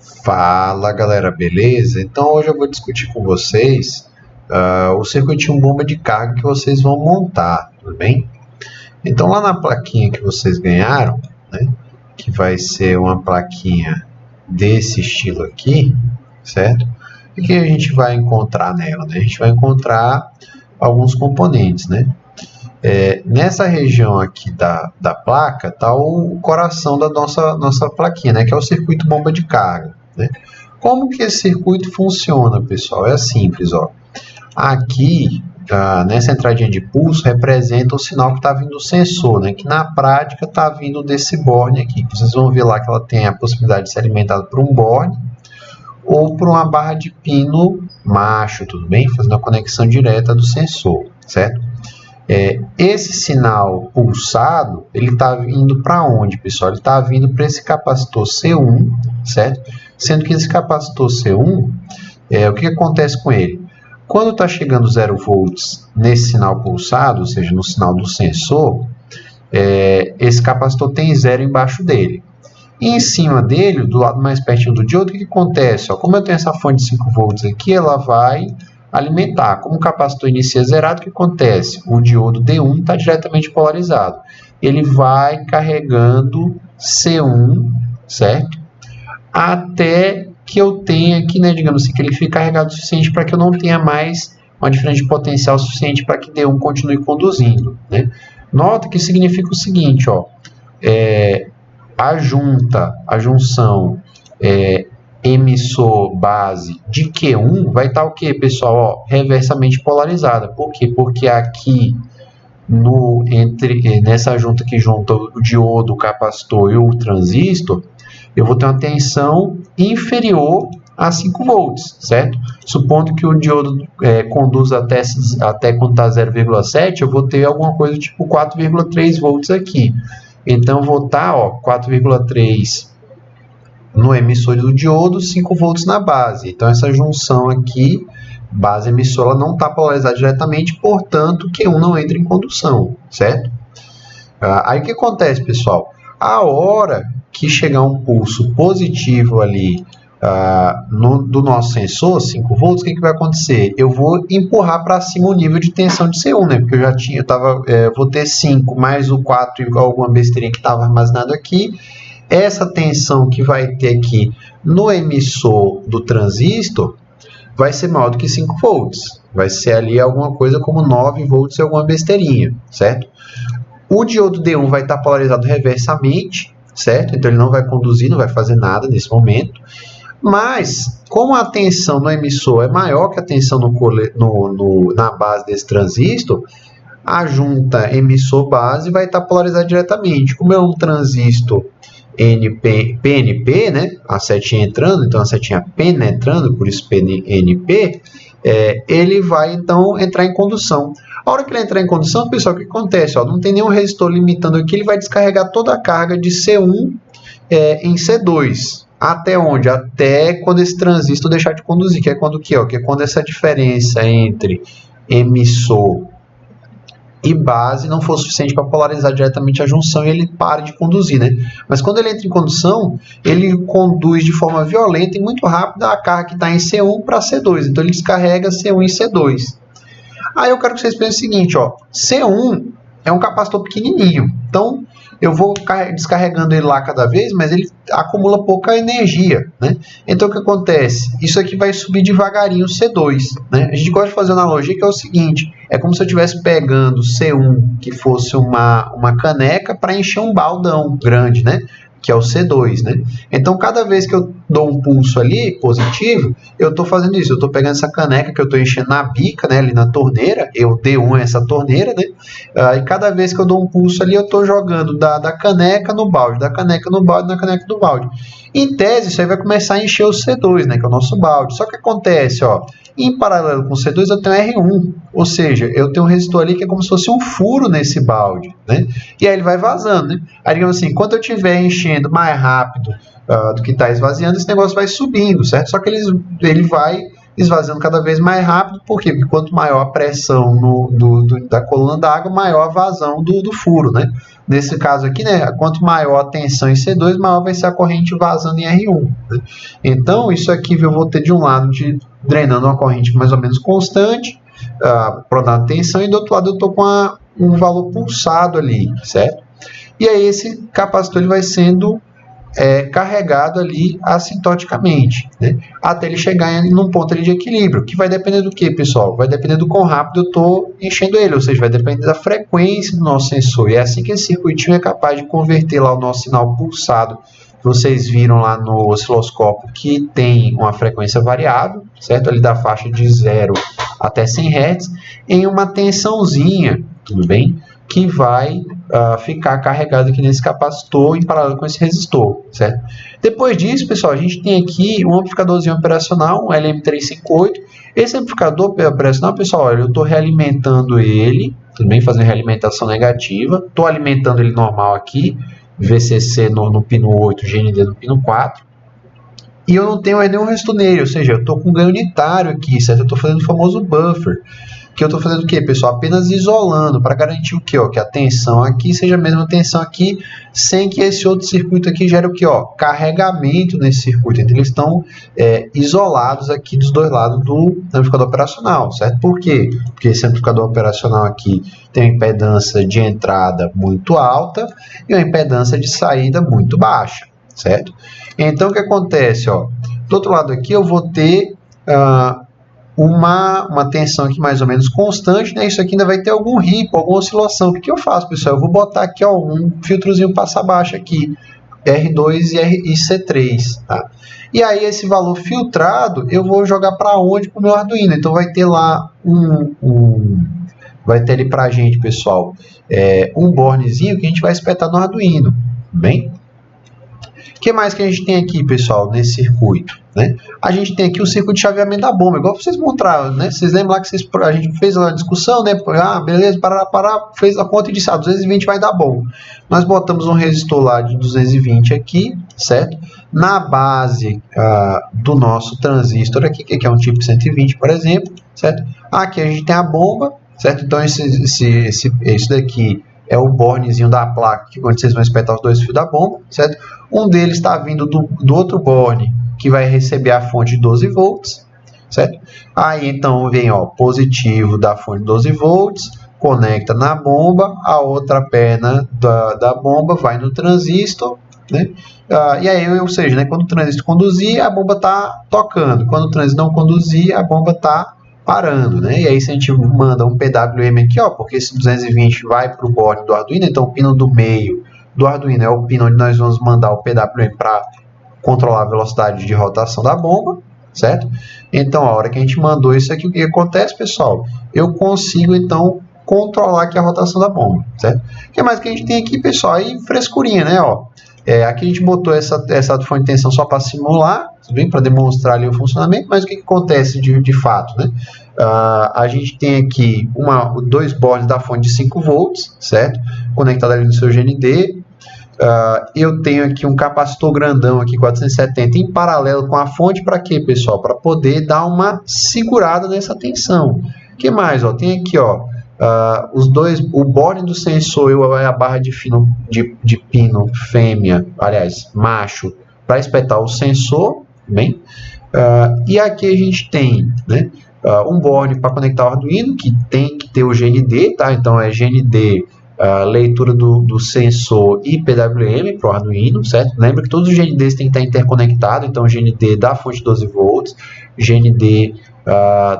Fala galera, beleza? Então hoje eu vou discutir com vocês o circuitinho bomba de carga que vocês vão montar, tudo bem? Então lá na plaquinha que vocês ganharam, né, que vai ser uma plaquinha desse estilo aqui, certo? O que a gente vai encontrar nela, né? A gente vai encontrar alguns componentes, né? Nessa região aqui da placa está o coração da nossa plaquinha, né, que é o circuito bomba de carga, né? Como que esse circuito funciona, pessoal? É simples, ó. Aqui, nessa entradinha de pulso, representa o sinal que está vindo do sensor, né, que na prática está vindo desse borne aqui, que vocês vão ver lá que ela tem a possibilidade de ser alimentada por um borne ou por uma barra de pino macho, tudo bem? Fazendo a conexão direta do sensor, certo? Esse sinal pulsado, ele está vindo para onde, pessoal? Ele está vindo para esse capacitor C1, certo? Sendo que esse capacitor C1, o que acontece com ele? Quando está chegando 0 volts nesse sinal pulsado, ou seja, no sinal do sensor, esse capacitor tem 0 embaixo dele. E em cima dele, do lado mais pertinho do diodo, o que acontece? Ó, como eu tenho essa fonte de 5 volts aqui, ela vai alimentar. Como o capacitor inicia zerado, o que acontece? O diodo D1 está diretamente polarizado. Ele vai carregando C1, certo? Até que eu tenha aqui, né, digamos assim, que ele fique carregado o suficiente para que eu não tenha mais uma diferença de potencial suficiente para que D1 continue conduzindo, né? Nota que significa o seguinte, ó, a junção emissor base de Q1 vai estar o que, pessoal? Ó, reversamente polarizada. Por quê? Porque aqui nessa junta que junta o diodo, o capacitor e o transistor, eu vou ter uma tensão inferior a 5 volts, certo? Supondo que o diodo conduza até quando está 0,7, eu vou ter alguma coisa tipo 4,3 volts aqui. Então, eu vou estar 4,3 no emissor do diodo, 5 volts na base. Então, essa junção aqui, base emissora, não está polarizada diretamente, portanto, Q1 não entra em condução, certo? Aí, o que acontece, pessoal? A hora que chegar um pulso positivo ali do nosso sensor, 5 volts, o que vai acontecer? Eu vou empurrar para cima o nível de tensão de C1, né? Porque eu vou ter 5 mais o 4 igual alguma besteirinha que estava armazenado aqui. Essa tensão que vai ter aqui no emissor do transistor vai ser maior do que 5 volts. Vai ser ali alguma coisa como 9 volts e alguma besteirinha, certo? O diodo D1 vai estar polarizado reversamente, certo? Então ele não vai conduzir, não vai fazer nada nesse momento. Mas, como a tensão no emissor é maior que a tensão na base desse transistor, a junta emissor-base vai estar polarizada diretamente. Como é um transistor PNP, né? A setinha entrando, então a setinha penetrando, por isso PNP, ele vai então entrar em condução. A hora que ele entrar em condução, pessoal, o que acontece? Ó, não tem nenhum resistor limitando aqui, ele vai descarregar toda a carga de C1 em C2. Até onde? Até quando esse transistor deixar de conduzir, que é quando que é quando essa diferença entre emissor e base não for suficiente para polarizar diretamente a junção e ele para de conduzir, né? Mas quando ele entra em condução, ele conduz de forma violenta e muito rápida a carga que está em C1 para C2. Então ele descarrega C1 em C2. Aí eu quero que vocês pensem o seguinte, ó, C1 é um capacitor pequenininho, então eu vou descarregando ele lá cada vez, mas ele acumula pouca energia, né? Então o que acontece? Isso aqui vai subir devagarinho o C2, né? A gente gosta de fazer uma analogia que é o seguinte, é como se eu estivesse pegando C1, que fosse uma caneca, para encher um baldão grande, né? Que é o C2, né? Então, cada vez que eu dou um pulso ali, positivo, eu estou fazendo isso. Eu estou pegando essa caneca que eu estou enchendo na bica, né? Ali na torneira. D1 é essa torneira, né? E cada vez que eu dou um pulso ali, eu estou jogando da caneca no balde, da caneca no balde, da caneca no balde. Em tese, isso aí vai começar a encher o C2, né? Que é o nosso balde. Só que acontece, ó, em paralelo com o C2, eu tenho R1. Ou seja, eu tenho um resistor ali que é como se fosse um furo nesse balde, né? E aí ele vai vazando, né? Aí, digamos assim, quando eu estiver enchendo mais rápido do que está esvaziando, esse negócio vai subindo, certo? Só que ele vai esvaziando cada vez mais rápido. Por quê? Porque quanto maior a pressão da coluna d'água, maior a vazão do furo, né? Nesse caso aqui, né, quanto maior a tensão em C2, maior vai ser a corrente vazando em R1. Né? Então, isso aqui eu vou ter de um lado drenando uma corrente mais ou menos constante, para dar tensão, e do outro lado eu estou com um valor pulsado ali, certo? E aí esse capacitor ele vai sendo carregado ali assintoticamente, né? Até ele chegar num ponto ali de equilíbrio, que vai depender do que, pessoal? Vai depender do quão rápido eu estou enchendo ele, ou seja, vai depender da frequência do nosso sensor, e é assim que esse circuitinho é capaz de converter lá o nosso sinal pulsado, que vocês viram lá no osciloscópio, que tem uma frequência variável, certo? Ali da faixa de 0 até 100 Hz, em uma tensãozinha, tudo bem? Que vai ficar carregado aqui nesse capacitor em paralelo com esse resistor, certo? Depois disso, pessoal, a gente tem aqui um amplificadorzinho operacional, um LM358. Esse amplificador operacional, pessoal, olha, eu estou realimentando ele, tudo bem? Fazendo realimentação negativa. Estou alimentando ele normal aqui, VCC no pino 8, GND no pino 4. E eu não tenho nenhum resistor nele, ou seja, eu estou com ganho unitário aqui, certo? Eu estou fazendo o famoso buffer. Que eu estou fazendo o que, pessoal? Apenas isolando, para garantir o que? Que a tensão aqui seja a mesma tensão aqui, sem que esse outro circuito aqui gere o que? Carregamento nesse circuito. Então, eles estão isolados aqui dos dois lados do amplificador operacional, certo? Por quê? Porque esse amplificador operacional aqui tem uma impedância de entrada muito alta e uma impedância de saída muito baixa, certo? Então, o que acontece? Do outro lado aqui, eu vou ter uma tensão aqui mais ou menos constante, né? Isso aqui ainda vai ter algum ripple, alguma oscilação. O que eu faço, pessoal? Eu vou botar aqui um filtrozinho passa baixo aqui, R2 e C3, tá? E aí esse valor filtrado eu vou jogar para onde? Para o meu Arduino. Então vai ter lá vai ter ali para a gente, pessoal, um bornezinho que a gente vai espetar no Arduino, bem? O que mais que a gente tem aqui, pessoal, nesse circuito? Né? A gente tem aqui o circuito de chaveamento da bomba, igual vocês mostraram, né? Vocês lembram lá que a gente fez a discussão, né? Beleza, fez a conta e disse, 220 vai dar bom. Nós botamos um resistor lá de 220 aqui, certo? Na base do nosso transistor aqui, que é um tipo 120, por exemplo, certo? Aqui a gente tem a bomba, certo? Então, esse daqui é o bornezinho da placa, onde vocês vão espetar os dois fios da bomba, certo? Um deles está vindo do outro borne, que vai receber a fonte de 12 volts, certo? Aí, então, vem, positivo da fonte de 12 volts, conecta na bomba, a outra perna da bomba vai no transistor, né? E aí, ou seja, né, quando o transistor conduzir, a bomba está tocando. Quando o transistor não conduzir, a bomba está parando, né? E aí, se a gente manda um PWM aqui, porque esse 220 vai para o borne do Arduino, então o pino do meio do Arduino é o pino onde nós vamos mandar o PWM para controlar a velocidade de rotação da bomba, certo? Então, a hora que a gente mandou isso aqui, o que acontece, pessoal? Eu consigo, então, controlar aqui a rotação da bomba, certo? O que mais que a gente tem aqui, pessoal? Aí, frescurinha, né? Aqui a gente botou essa fonte de tensão só para simular, para demonstrar ali o funcionamento, mas o que acontece de fato, né? A gente tem aqui dois bornes da fonte de 5 volts, certo? Conectado ali no seu GND. Eu tenho aqui um capacitor grandão aqui, 470, em paralelo com a fonte, para quê, pessoal? Para poder dar uma segurada nessa tensão. O que mais? Tem aqui, o borne do sensor é a barra de pino fêmea, aliás, macho, para espetar o sensor, bem? E aqui a gente tem, né, um borne para conectar o Arduino, que tem que ter o GND, tá? Então é GND, leitura do sensor e PWM para o Arduino, certo? Lembra que todos os GNDs têm que estar interconectados, então GND da fonte 12 volts, GND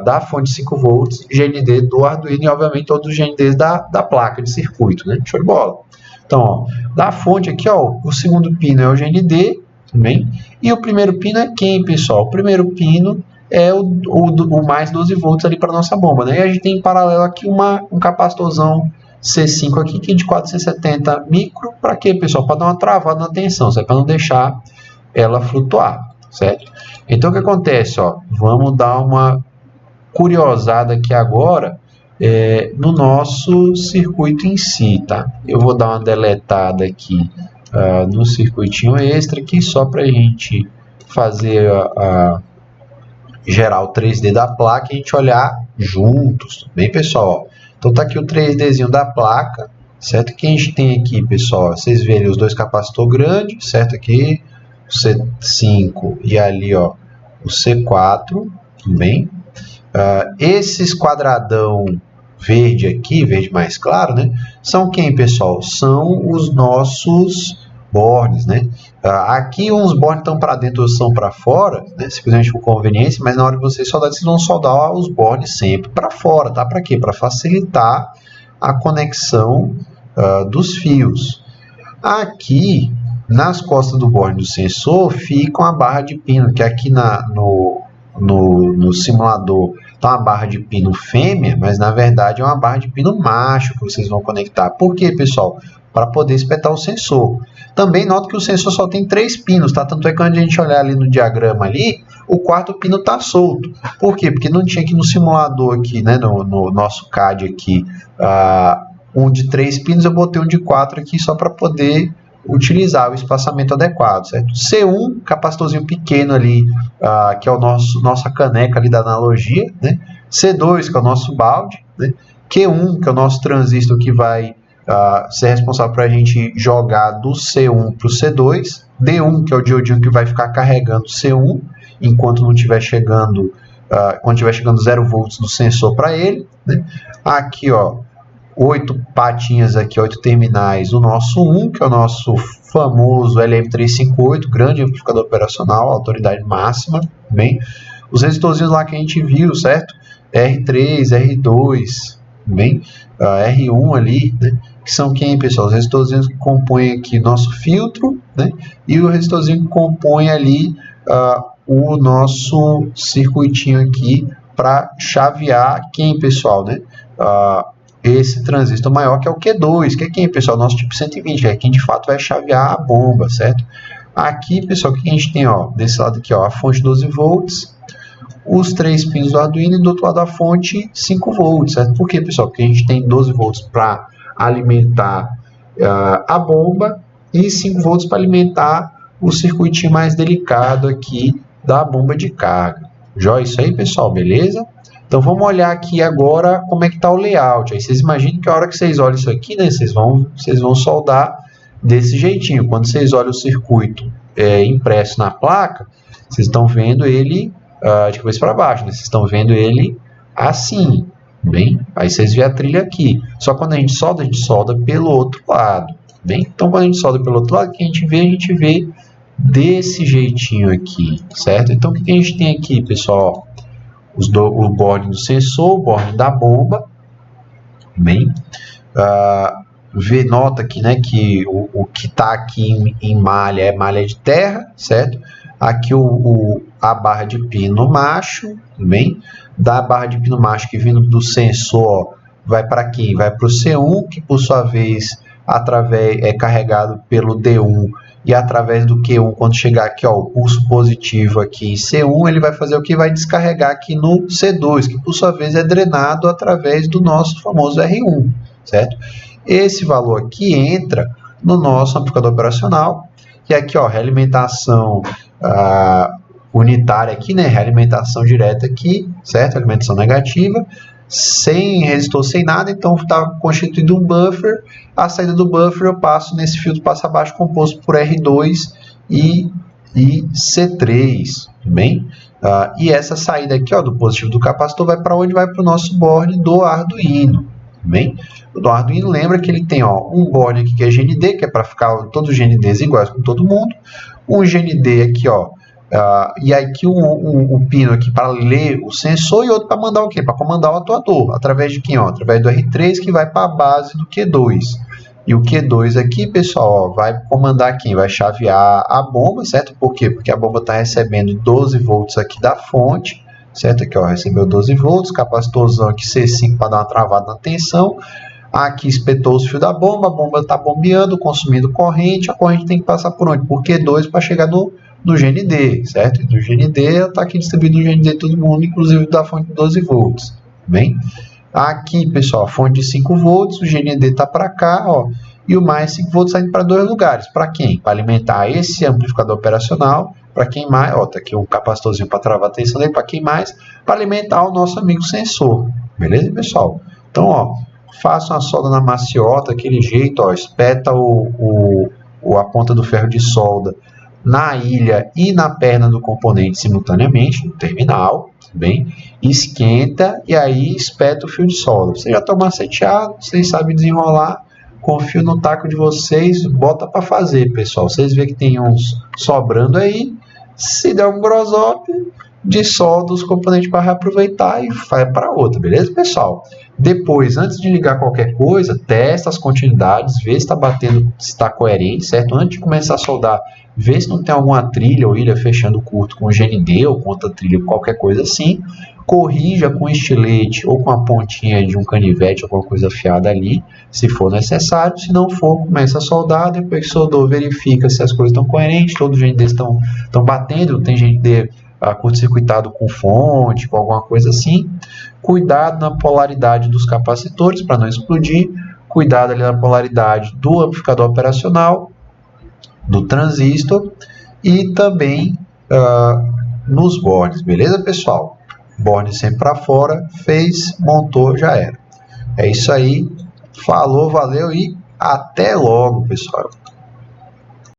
da fonte 5 volts, GND do Arduino e, obviamente, todos os GNDs da placa de circuito, né? Show de bola. Então, da fonte aqui, o segundo pino é o GND, também, e o primeiro pino é quem, pessoal? O primeiro pino é o mais 12 volts ali para nossa bomba, né? E a gente tem em paralelo aqui um capacitorzão C5 aqui, que é de 470 micro, para quê, pessoal? Para dar uma travada na tensão, certo? Para não deixar ela flutuar, certo? Então, o que acontece, vamos dar uma curiosada aqui agora no nosso circuito em si, tá? Eu vou dar uma deletada aqui no circuitinho extra aqui, só para a gente fazer gerar o 3D da placa e a gente olhar juntos, tudo bem, pessoal? Então tá aqui o 3Dzinho da placa, certo? Que a gente tem aqui, pessoal, vocês verem os dois capacitores grandes, certo? Aqui o C5 e ali, ó, o C4, tudo bem? Esses quadradão verde aqui, verde mais claro, né? São quem, pessoal? São os nossos bornes, né? Aqui uns bornes estão para dentro, outros são para fora, né? Simplesmente por conveniência, mas na hora de vocês soldarem, vocês vão soldar os bornes sempre para fora, tá? Para quê? Para facilitar a conexão dos fios. Aqui, nas costas do borne do sensor, fica uma barra de pino, que aqui no simulador tá uma barra de pino fêmea, mas na verdade é uma barra de pino macho que vocês vão conectar. Por quê, pessoal? Para poder espetar o sensor. Também nota que o sensor só tem 3 pinos, tá? Tanto é que quando a gente olhar ali no diagrama ali, o quarto pino tá solto. Por quê? Porque não tinha aqui no simulador aqui, né, no nosso CAD aqui, um de 3 pinos, eu botei um de 4 aqui só para poder utilizar o espaçamento adequado, certo? C1, capacitorzinho pequeno ali, que é o nossa caneca ali da analogia, né? C2, que é o nosso balde, né? Q1, que é o nosso transistor que vai ser responsável para a gente jogar do C1 para o C2, D1, que é o diodinho que vai ficar carregando C1, enquanto não estiver chegando, quando estiver chegando 0 volts do sensor para ele, né? Aqui, ó, 8 patinhas aqui, 8 terminais, o nosso 1, que é o nosso famoso LM358, grande amplificador operacional, autoridade máxima, bem? Os resistorzinhos lá que a gente viu, certo? R3, R2, bem? R1 ali, né? Que são quem, pessoal? Os resistorzinhos que compõem aqui nosso filtro, né? E o resistorzinho que compõe ali o nosso circuitinho aqui para chavear quem, pessoal, né? Esse transistor maior, que é o Q2, que é quem, pessoal? Nosso tipo 120, que é quem de fato vai chavear a bomba, certo? Aqui, pessoal, o que a gente tem, ó? Desse lado aqui, ó, a fonte 12 volts, os 3 pinos do Arduino e do outro lado da fonte 5 volts, certo? Por quê, pessoal? Porque a gente tem 12 volts para alimentar a bomba e 5 volts para alimentar o circuitinho mais delicado aqui da bomba de carga. Joia isso aí, pessoal, beleza? Então vamos olhar aqui agora como é que está o layout. Aí vocês imaginem que a hora que vocês olham isso aqui, né, vocês vão soldar desse jeitinho. Quando vocês olham o circuito impresso na placa, vocês estão vendo ele de cabeça para baixo, né? Vocês estão vendo ele assim, bem? Aí vocês veem a trilha aqui. Só quando a gente solda pelo outro lado, bem? Então quando a gente solda pelo outro lado, o que a gente vê desse jeitinho aqui, certo? Então o que a gente tem aqui, pessoal? O borne do sensor, o borne da bomba, bem? Nota aqui, né, que o que está aqui em malha é malha de terra, certo? Aqui a barra de pino macho, bem? Da barra de pino macho que vindo do sensor vai para quem? Vai para o C1, que por sua vez é carregado pelo D1, e através do Q1, quando chegar aqui, ó, o pulso positivo aqui em C1, ele vai fazer o que? Vai descarregar aqui no C2, que por sua vez é drenado através do nosso famoso R1, certo? Esse valor aqui entra no nosso amplificador operacional, que é aqui, ó, realimentação unitária aqui, né? Realimentação direta aqui, certo? Alimentação negativa, sem resistor, sem nada, então está constituído um buffer. A saída do buffer eu passo nesse filtro passo abaixo composto por R2 e C3, bem? E essa saída aqui, ó, do positivo do capacitor vai para onde? Vai para o nosso borne do Arduino, bem? O do Arduino, lembra que ele tem, ó, um borne aqui que é GND, que é para ficar todos os GNDs iguais com todo mundo, um GND aqui, ó, e aqui um pino aqui para ler o sensor e outro para mandar o quê? Para comandar o atuador. Através de quem? Ó? Através do R3, que vai para a base do Q2. E o Q2 aqui, pessoal, ó, vai comandar quem? Vai chavear a bomba, certo? Por quê? Porque a bomba está recebendo 12 volts aqui da fonte, certo? Aqui, ó, recebeu 12 volts, capacitorzão aqui C5 para dar uma travada na tensão. Aqui espetou os fios da bomba, a bomba está bombeando, consumindo corrente, a corrente tem que passar por onde? Por Q2 para chegar no GND, certo? E do GND está aqui distribuído no GND todo mundo, inclusive da fonte de 12 volts, bem? Aqui, pessoal, a fonte de 5 volts, o GND está para cá, ó, e o mais 5 volts está indo para 2 lugares. Para quem? Para alimentar esse amplificador operacional para quem mais, ó, tá aqui um capacitorzinho para travar a tensão dele, para quem mais, para alimentar o nosso amigo sensor, beleza, pessoal? Então, ó, faça uma solda na maciota, daquele jeito, ó, espeta a ponta do ferro de solda na ilha e na perna do componente simultaneamente, no terminal, bem, esquenta e aí espeta o fio de solda. Você já está maceteado, vocês sabem desenrolar, confio no taco de vocês, bota para fazer, pessoal. Vocês vêem que tem uns sobrando aí, se der um grosop, dissolve os componentes para reaproveitar e vai para outra, beleza, pessoal? Depois, antes de ligar qualquer coisa, testa as continuidades, vê se está batendo, se está coerente, certo? Antes de começar a soldar, vê se não tem alguma trilha ou ilha fechando curto com GND ou com outra trilha, qualquer coisa assim. Corrija com estilete ou com a pontinha de um canivete, alguma coisa afiada ali, se for necessário. Se não for, começa a soldar. Depois que soldou, verifica se as coisas estão coerentes, todos os GNDs estão batendo, tem GND curto-circuitado com fonte, com alguma coisa assim. Cuidado na polaridade dos capacitores para não explodir. Cuidado ali na polaridade do amplificador operacional, do transistor e também nos bornes, beleza, pessoal? Borne sempre para fora, fez, montou, já era. É isso aí. Falou, valeu e até logo, pessoal.